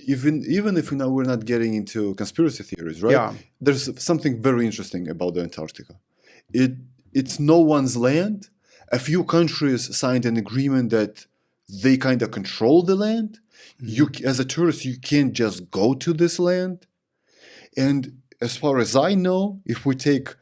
even if now we're not getting into conspiracy theories, right? Yeah. There's something very interesting about the Antarctica. It's no one's land. A few countries signed an agreement that they kind of control the land. You, as a tourist, you can't just go to this land. And as far as I know, if we take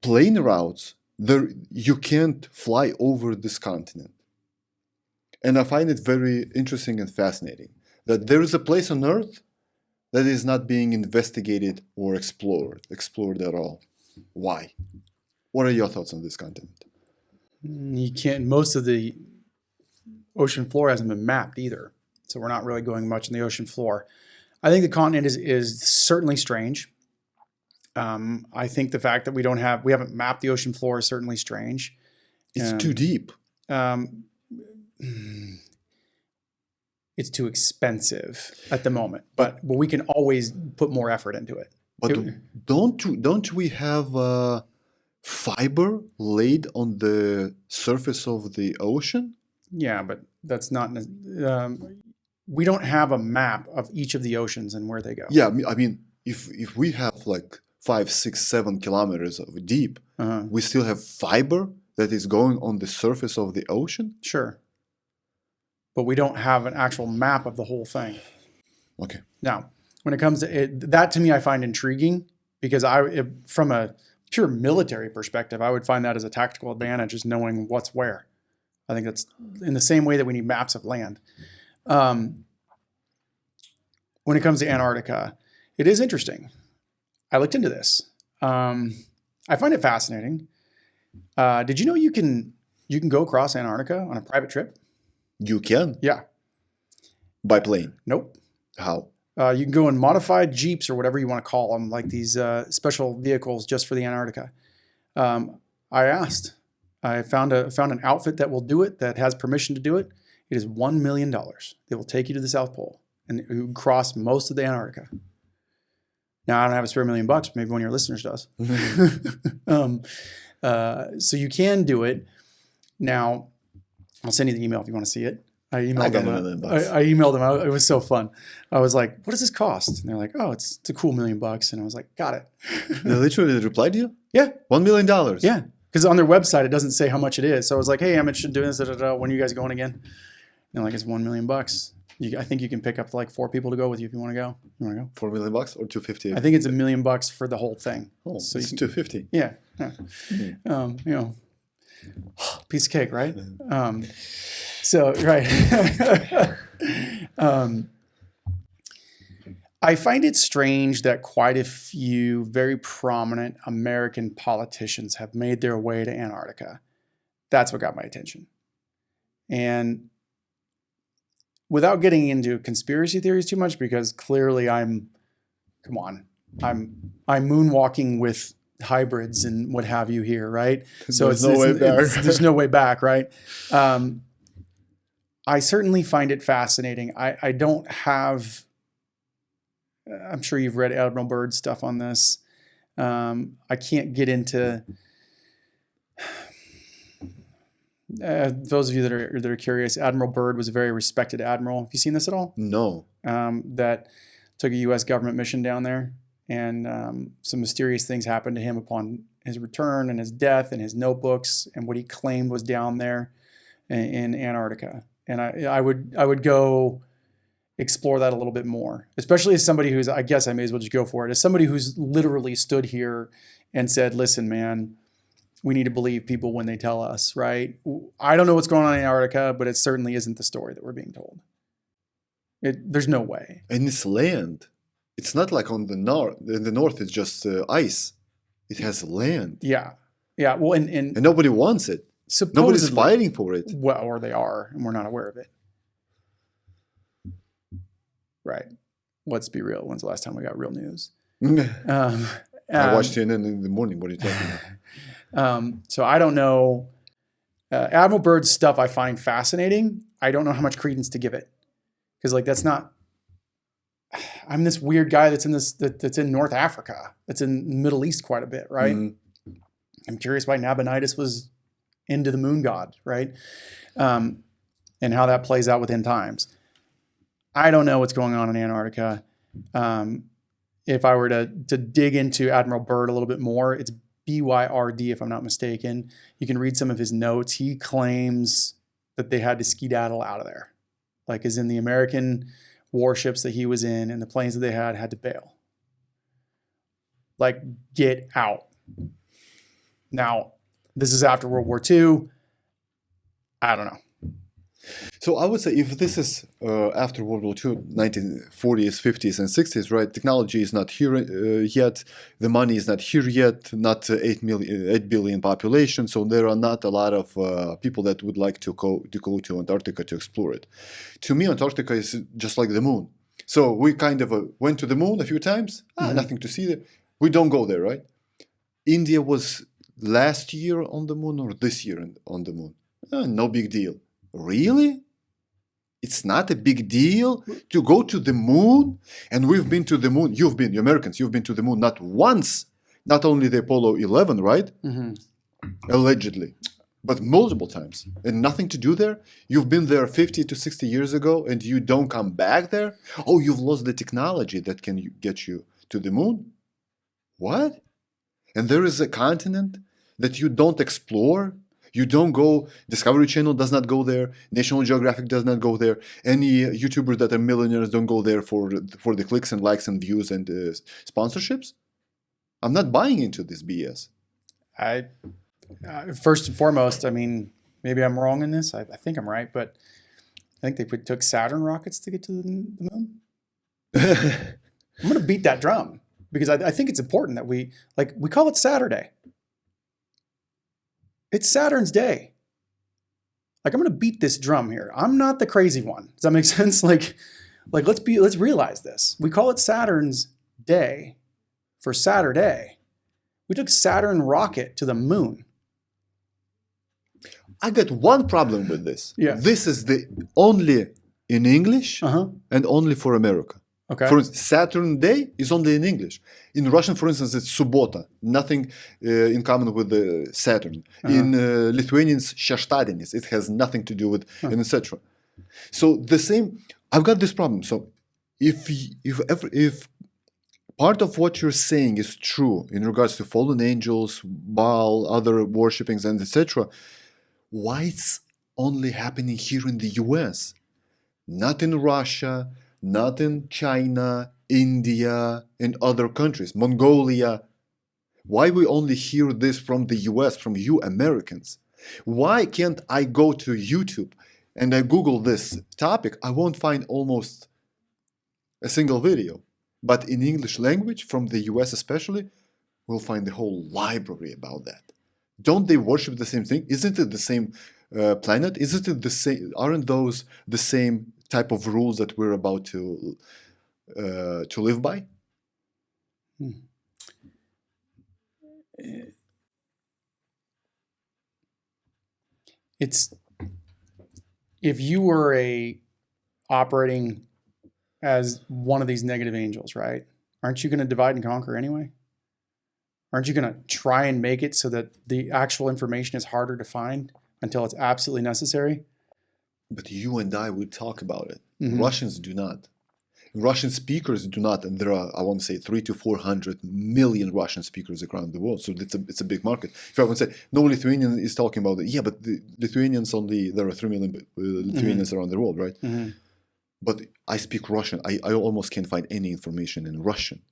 plane routes, you can't fly over this continent. And I find it very interesting and fascinating that there is a place on Earth that is not being investigated or explored at all. Why? What are your thoughts on this continent? You can't. Most of the ocean floor hasn't been mapped either, so we're not really going much in the ocean floor. I think the continent is certainly strange. I think the fact that we haven't mapped the ocean floor is certainly strange. It's too deep. It's too expensive at the moment, but we can always put more effort into it. But don't we have fiber laid on the surface of the ocean? Yeah, but that's not. We don't have a map of each of the oceans and where they go. Yeah, I mean, if we have like 5, 6, 7 kilometers of deep, we still have fiber that is going on the surface of the ocean? Sure. But we don't have an actual map of the whole thing. Okay. Now, when it comes to it, that to me, I find intriguing because from a pure military perspective, I would find that as a tactical advantage, is knowing what's where. I think that's in the same way that we need maps of land. When it comes to Antarctica, it is interesting. I looked into this. I find it fascinating. Did you know you can go across Antarctica on a private trip? You can? Yeah. By plane? Nope. How? You can go in modified Jeeps or whatever you want to call them, like these special vehicles just for the Antarctica. I asked. I found an outfit that will do it, that has permission to do it. It is $1 million. They will take you to the South Pole and you cross most of the Antarctica. Now, I don't have a spare $1 million. Maybe one of your listeners does. So you can do it. Now, I'll send you the email if you want to see it. I emailed them. It was so fun. I was like, what does this cost? And they're like, oh, it's a cool $1 million. And I was like, got it. They literally replied to you? Yeah. $1 million? Yeah. Because on their website, it doesn't say how much it is. So I was like, hey, I'm interested in doing this. When are you guys going again? And they're like, it's $1 million. I think you can pick up like 4 people to go with you if you want to go. You want to go? $4 million or $250? I think it's $1 million for the whole thing. Oh, so it's $250. Yeah. Piece of cake, right? So right. I find it strange that quite a few very prominent American politicians have made their way to Antarctica. That's what got my attention. And without getting into conspiracy theories too much, because clearly I'm moonwalking with hybrids and what have you here, right? So there's no way back, right? I certainly find it fascinating. I don't have. I'm sure you've read Admiral Byrd's stuff on this. I can't get into those of you that are curious. Admiral Byrd was a very respected admiral. Have you seen this at all? No. That took a U.S. government mission down there, and some mysterious things happened to him upon his return and his death, and his notebooks and what he claimed was down there in Antarctica. And I would go explore that a little bit more, especially as somebody who's, I guess I may as well just go for it, as somebody who's literally stood here and said, listen, man, we need to believe people when they tell us, right? I don't know what's going on in Antarctica, but it certainly isn't the story that we're being told. There's no way. And it's land. It's not like on the north. In the north, it's just ice. It has land. Yeah. Yeah. Well, and nobody wants it. Nobody's fighting for it. Well, or they are, and we're not aware of it. Right. Let's be real. When's the last time we got real news? I watched CNN in the morning. What are you talking about? So I don't know. Admiral Byrd's stuff I find fascinating. I don't know how much credence to give it. Because that's not. I'm this weird guy that's in North Africa. That's in the Middle East quite a bit, right? Mm-hmm. I'm curious why Nabonidus was into the moon god, right? And how that plays out within times. I don't know what's going on in Antarctica. If I were to dig into Admiral Byrd a little bit more, it's BYRD, if I'm not mistaken. You can read some of his notes. He claims that they had to skedaddle out of there, like as in the American warships that he was in and the planes that they had to bail. Like, get out. Now, this is after World War II. I don't know. So I would say if this is after World War II, 1940s, 50s, and 60s, right? Technology is not here yet. The money is not here yet. Not 8 billion population. So there are not a lot of people that would like to go to Antarctica to explore it. To me, Antarctica is just like the moon. So we kind of went to the moon a few times. Nothing to see there. We don't go there, right? India was last year on the moon or this year on the moon. No big deal. Really? It's not a big deal to go to the moon? And we've been to the moon. You Americans, you've been to the moon not once. Not only the Apollo 11, right? Allegedly. But multiple times. And nothing to do there? You've been there 50 to 60 years ago and you don't come back there? Oh, you've lost the technology that can get you to the moon? What? And there is a continent that you don't explore? You don't go, Discovery Channel does not go there, National Geographic does not go there, any YouTubers that are millionaires don't go there for the clicks and likes and views and sponsorships? I'm not buying into this BS. First and foremost, I mean, maybe I'm wrong in this. I think I'm right, but I think they took Saturn rockets to get to the moon. I'm going to beat that drum because I think it's important that we call it Saturday. It's Saturn's day. Like, I'm going to beat this drum here. I'm not the crazy one. Does that make sense? Like let's realize this. We call it Saturn's day for Saturday. We took Saturn rocket to the moon. I got one problem with this. Yeah. This is the only in English and only for America. Okay. For instance, Saturn Day is only in English. In Russian, for instance, it's Subota. Nothing in common with the Saturn. In Lithuanians, Šeštadienis. It has nothing to do with, and etc. So the same, I've got this problem. So if part of what you're saying is true in regards to fallen angels, Baal, other worshippings, and etc., why it's only happening here in the US? Not in Russia, not in China, India, and other countries, Mongolia. Why we only hear this from the US, from you Americans? Why can't I go to YouTube and I Google this topic? I won't find almost a single video. But in English language, from the US especially, we'll find the whole library about that. Don't they worship the same thing? Isn't it the same planet? Isn't it the same? Aren't those the same type of rules that we're about to live by? It's, if you were operating as one of these negative angels, right? Aren't you going to divide and conquer anyway? Aren't you going to try and make it so that the actual information is harder to find until it's absolutely necessary? But you and I would talk about it. Russians do not. Russian speakers do not, and there are, I want to say, 300 to 400 million Russian speakers around the world. So it's a big market. If I would say no Lithuanian is talking about it, yeah, but the Lithuanians only, there are 3 million Lithuanians around the world, right? But I speak Russian. I almost can't find any information in Russian.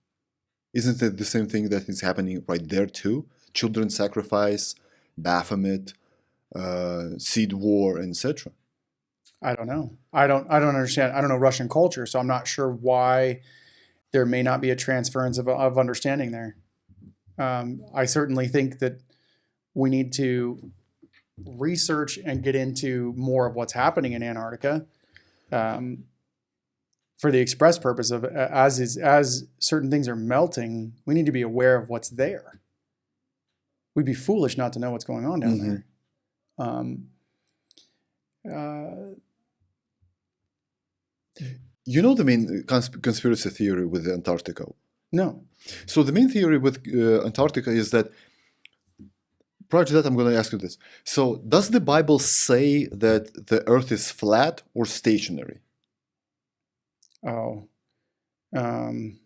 Isn't it the same thing that is happening right there too? Children sacrifice, Baphomet, seed war, etc. I don't know. I don't understand. I don't know Russian culture, so I'm not sure why there may not be a transference of understanding there. I certainly think that we need to research and get into more of what's happening in Antarctica, for the express purpose of as certain things are melting, we need to be aware of what's there. We'd be foolish not to know what's going on down there. You know the main conspiracy theory with Antarctica? No. So the main theory with Antarctica is that, prior to that, I'm going to ask you this. So does the Bible say that the Earth is flat or stationary? Oh, um,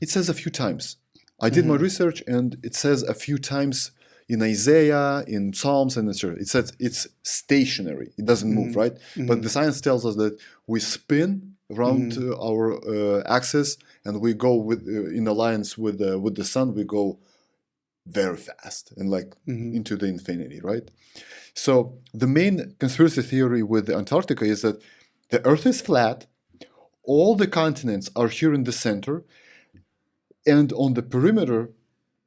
It says a few times. I did my research, and it says a few times in Isaiah, in Psalms, and etc. It says it's stationary. It doesn't move, right? But the science tells us that we spin around our axis, and we go with in alliance with the sun. We go very fast and like into the infinity, right? So the main conspiracy theory with Antarctica is that the Earth is flat, all the continents are here in the center, and on the perimeter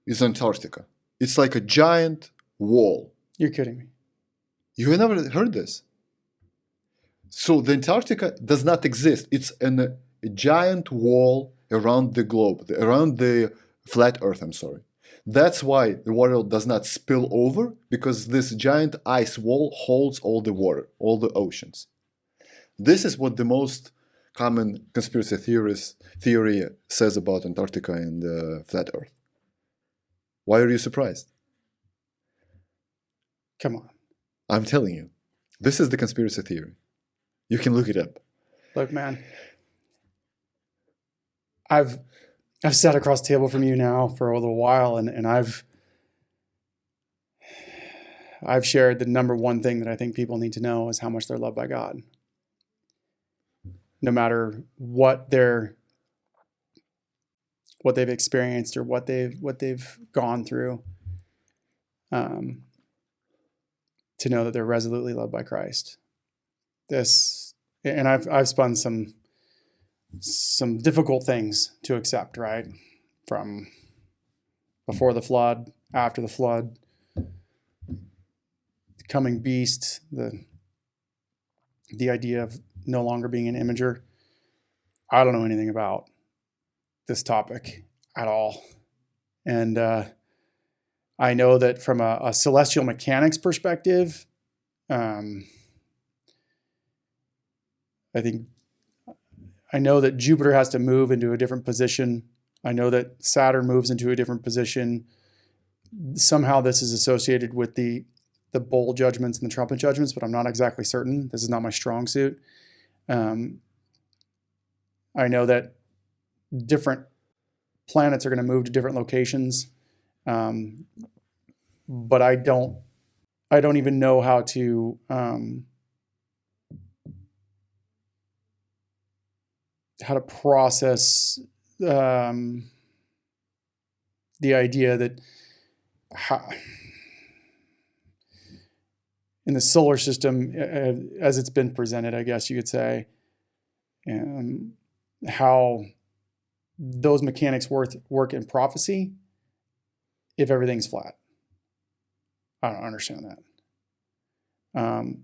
is Antarctica. It's like a giant wall. you're kidding me. You have never heard this? So the Antarctica does not exist. It's a giant wall around the globe, around the flat Earth, I'm sorry. That's why the water does not spill over, because this giant ice wall holds all the water, all the oceans. This is what the most common conspiracy theory says about Antarctica and the flat Earth. Why are you surprised? Come on. I'm telling you, this is the conspiracy theory. You can look it up. Look, man, I've sat across the table from you now for a little while, and I've shared the number one thing that I think people need to know is how much they're loved by God. No matter what they've experienced or what they've gone through, to know that they're resolutely loved by Christ. And I've spun some difficult things to accept, right? From before the flood, after the flood, the coming beast, the idea of no longer being an imager. I don't know anything about this topic at all. And I know that from a celestial mechanics perspective, I know that Jupiter has to move into a different position. I know that Saturn moves into a different position. Somehow this is associated with the bowl judgments and the trumpet judgments, but I'm not exactly certain. This is not my strong suit. I know that different planets are going to move to different locations, but I don't even know how to process the idea that in the solar system, as it's been presented, I guess you could say, how those mechanics work in prophecy if everything's flat. I don't understand that.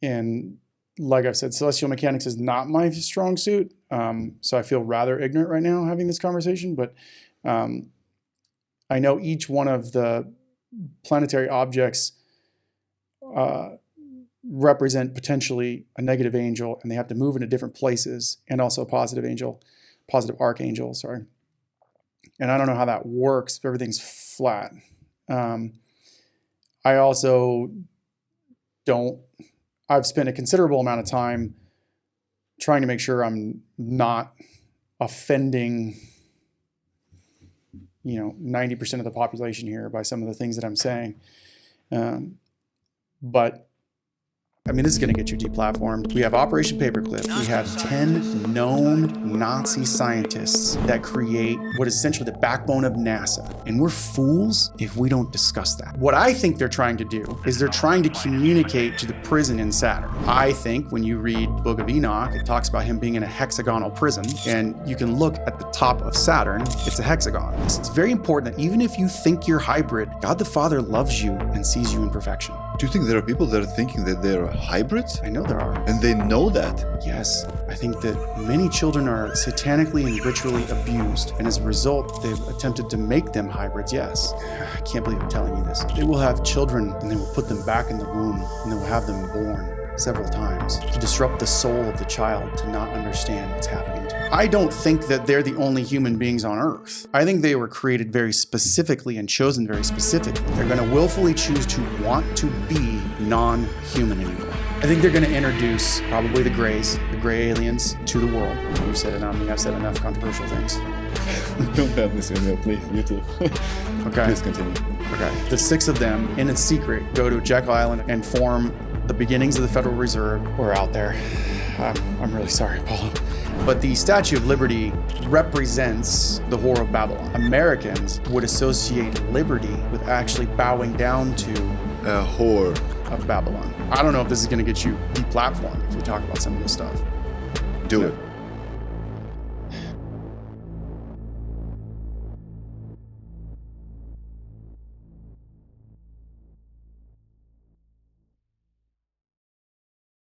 And like I've said, celestial mechanics is not my strong suit. So I feel rather ignorant right now having this conversation, but I know each one of the planetary objects represent potentially a negative angel, and they have to move into different places, and also a positive archangel, sorry. And I don't know how that works if everything's flat. I also I've spent a considerable amount of time trying to make sure I'm not offending, 90% of the population here by some of the things that I'm saying. But I mean, this is going to get you deplatformed. We have Operation Paperclip. We have 10 known Nazi scientists that create what is essentially the backbone of NASA. And we're fools if we don't discuss that. What I think they're trying to do is they're trying to communicate to the prison in Saturn. I think when you read the Book of Enoch, it talks about him being in a hexagonal prison. And you can look at the top of Saturn, it's a hexagon. It's very important that even if you think you're hybrid, God the Father loves you and sees you in perfection. Do you think there are people that are thinking that they're hybrids? I know there are. And they know that? Yes. I think that many children are satanically and ritually abused, and as a result, they've attempted to make them hybrids, yes. I can't believe I'm telling you this. They will have children, and they will put them back in the womb, and they will have them born several times to disrupt the soul of the child to not understand what's happening to them. I don't think that they're the only human beings on Earth. I think they were created very specifically and chosen very specifically. They're going to willfully choose to want to be non-human anymore. I think they're going to introduce probably the grays, the gray aliens, to the world. You've said it, I've said enough controversial things. Don't have this email, please. You too. Okay. Please continue. Okay. The 6 of them, in its secret, go to Jekyll Island and form the beginnings of the Federal Reserve. We're out there. I'm really sorry, Paulo. But the Statue of Liberty represents the Whore of Babylon. Americans would associate liberty with actually bowing down to A whore. of Babylon. I don't know if this is going to get you deplatformed if we talk about some of this stuff. Do it.